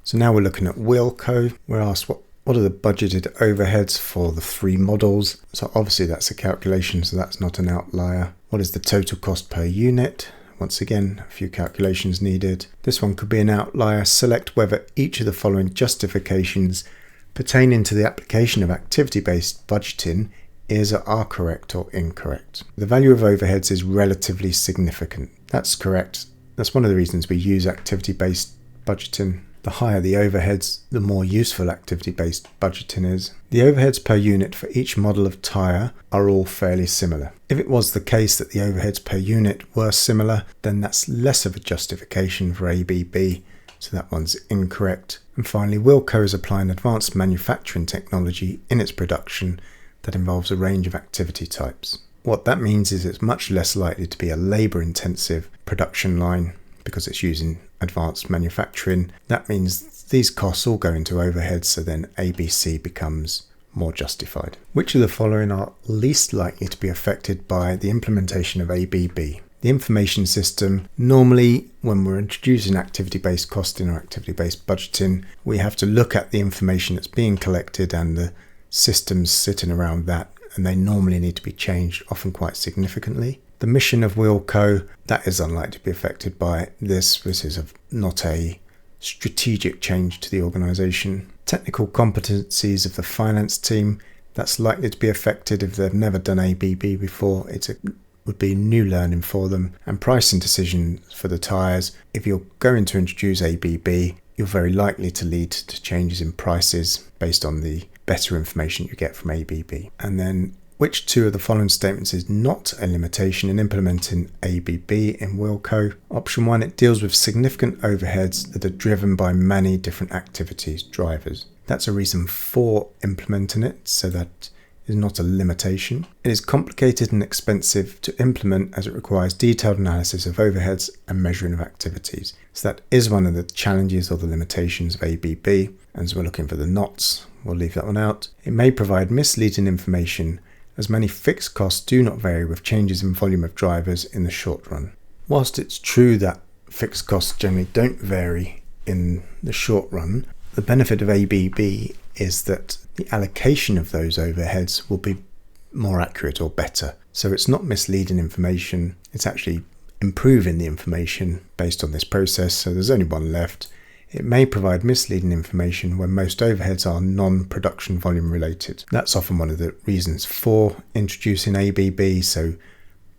So now we're looking at Wilco. We're asked what are the budgeted overheads for the 3 models. So obviously that's a calculation, so that's not an outlier. What is the total cost per unit? Once again, a few calculations needed. This one could be an outlier. Select whether each of the following justifications pertaining to the application of activity-based budgeting is or are correct or incorrect. The value of overheads is relatively significant. That's correct. That's one of the reasons we use activity-based budgeting. The higher the overheads, the more useful activity-based budgeting is. The overheads per unit for each model of tyre are all fairly similar. If it was the case that the overheads per unit were similar, then that's less of a justification for ABB, so that one's incorrect. And finally, Wilco is applying advanced manufacturing technology in its production that involves a range of activity types. What that means is it's much less likely to be a labour-intensive production line because it's using advanced manufacturing. That means these costs all go into overheads, so then ABC becomes more justified. Which of the following are least likely to be affected by the implementation of ABB? The information system. Normally, when we're introducing activity-based costing or activity-based budgeting, we have to look at the information that's being collected and the systems sitting around that, and they normally need to be changed, often quite significantly. The mission of Wilco, that is unlikely to be affected by this. This is not a strategic change to the organisation. Technical competencies of the finance team, that's likely to be affected if they've never done ABB before. Would be new learning for them. And pricing decisions for the tyres, if you're going to introduce ABB, you're very likely to lead to changes in prices based on the better information you get from ABB. And then which 2 of the following statements is not a limitation in implementing ABB in Wilco? Option 1, it deals with significant overheads that are driven by many different activities, drivers. That's a reason for implementing it, so that is not a limitation. It is complicated and expensive to implement as it requires detailed analysis of overheads and measuring of activities. So that is one of the challenges or the limitations of ABB. And so we're looking for the nots. We'll leave that one out. It may provide misleading information as many fixed costs do not vary with changes in volume of drivers in the short run. Whilst it's true that fixed costs generally don't vary in the short run, the benefit of ABB is that the allocation of those overheads will be more accurate or better. So it's not misleading information, it's actually improving the information based on this process. So there's only one left. It may provide misleading information when most overheads are non-production volume related. That's often one of the reasons for introducing ABB. So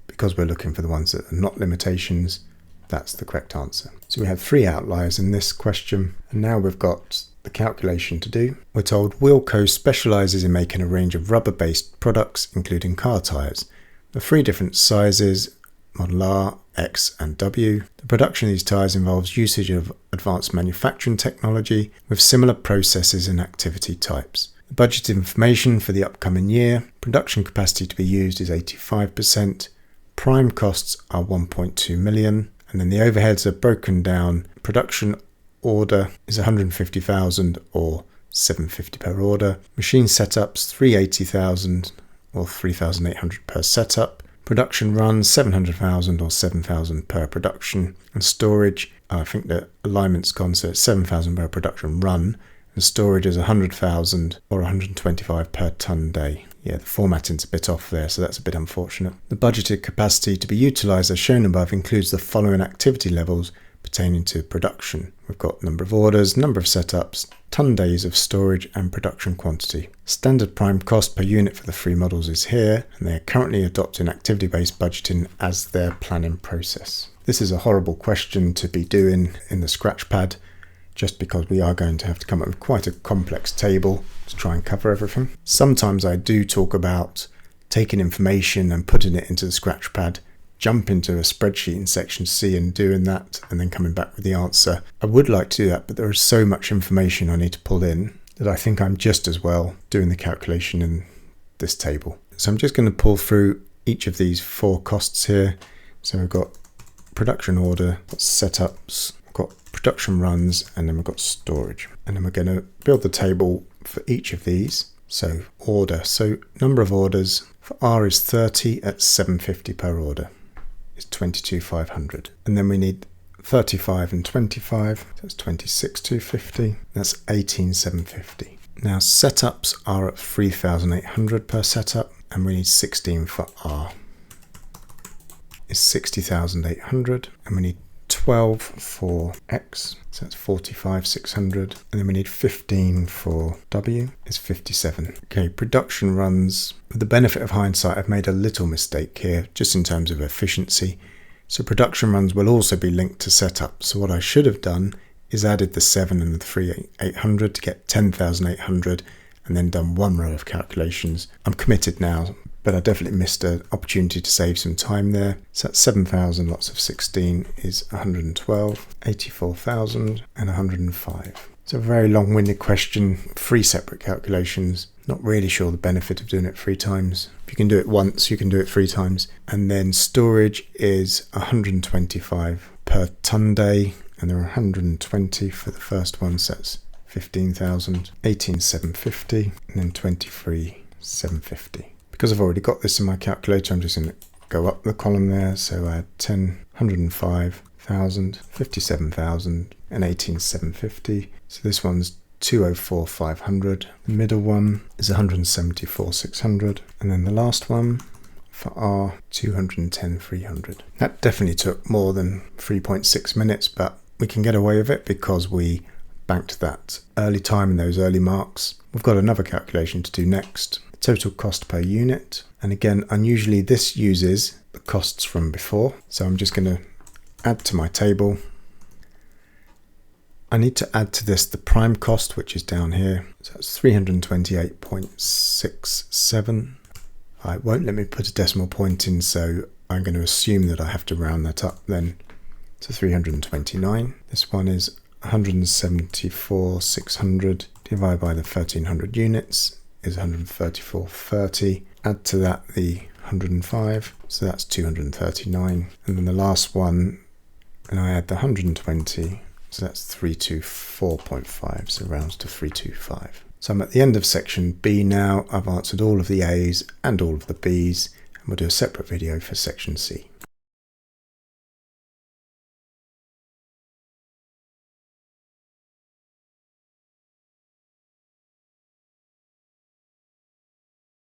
because we're looking for the ones that are not limitations, that's the correct answer. So we have 3 outliers in this question, and now we've got the calculation to do. We're told Wilco specialises in making a range of rubber-based products, including car tyres. The 3 different sizes, Model R, X and W. The production of these tyres involves usage of advanced manufacturing technology with similar processes and activity types. The budget information for the upcoming year, production capacity to be used is 85%, prime costs are 1.2 million, and then the overheads are broken down. Production order is 150,000 or 750 per order. Machine setups 380,000 or 3,800 per setup. Production runs 700,000 or 7,000 per production, and storage, I think the alignment's gone, so it's 7,000 per production run, and storage is 100,000 or 125 per tonne day. Yeah, the formatting's a bit off there, so that's a bit unfortunate. The budgeted capacity to be utilised as shown above includes the following activity levels pertaining to production. We've got number of orders, number of setups, tonne days of storage and production quantity. Standard prime cost per unit for the 3 models is here, and they are currently adopting activity-based budgeting as their planning process. This is a horrible question to be doing in the Scratchpad, just because we are going to have to come up with quite a complex table to try and cover everything. Sometimes I do talk about taking information and putting it into the Scratchpad, jump into a spreadsheet in section C and doing that, and then coming back with the answer. I would like to do that, but there is so much information I need to pull in that I think I'm just as well doing the calculation in this table. So I'm just going to pull through each of these 4 costs here. So we've got production order, got setups, got production runs, and then we've got storage. And then we're going to build the table for each of these. So order, so number of orders for R is 30 at 750 per order. Is 22,500. And then we need 35 and 25, so that's 26,250, that's 18,750. Now setups are at 3,800 per setup, and we need 16 for R. Is 60,800, and we need 12 for X, so that's 45,600, and then we need 15 for W, is 57. Okay, production runs. With the benefit of hindsight, I've made a little mistake here, just in terms of efficiency. So production runs will also be linked to setup. So what I should have done is added the 7 and the 3,800 to get 10,800, and then done one row of calculations. I'm committed now, but I definitely missed an opportunity to save some time there. So that's 7,000 lots of 16 is 112, 84,000 and 105. It's a very long-winded question, 3 separate calculations. Not really sure the benefit of doing it 3 times. If you can do it once, you can do it 3 times. And then storage is 125 per ton day, and there are 120 for the first one, so that's 15,000, 18,750, and then 23,750. Because I've already got this in my calculator, I'm just going to go up the column there. So I add 10, 105,000, 57,000, and 18,750. So this one's 204,500. The middle one is 174,600, and then the last one for R, 210,300. That definitely took more than 3.6 minutes, but we can get away with it because we banked that early time and those early marks. We've got another calculation to do next. Total cost per unit, and again, unusually this uses the costs from before, so I'm just going to add to my table. I need to add to this the prime cost, which is down here, so that's 328.67. It won't let me put a decimal point in, so I'm going to assume that I have to round that up then to 329. This one is 174,600 divided by the 1,300 units is 134.30. Add to that the 105, so that's 239. And then the last one, and I add the 120, so that's 324.5, so rounds to 325. So I'm at the end of section B now. I've answered all of the A's and all of the B's, and we'll do a separate video for section C.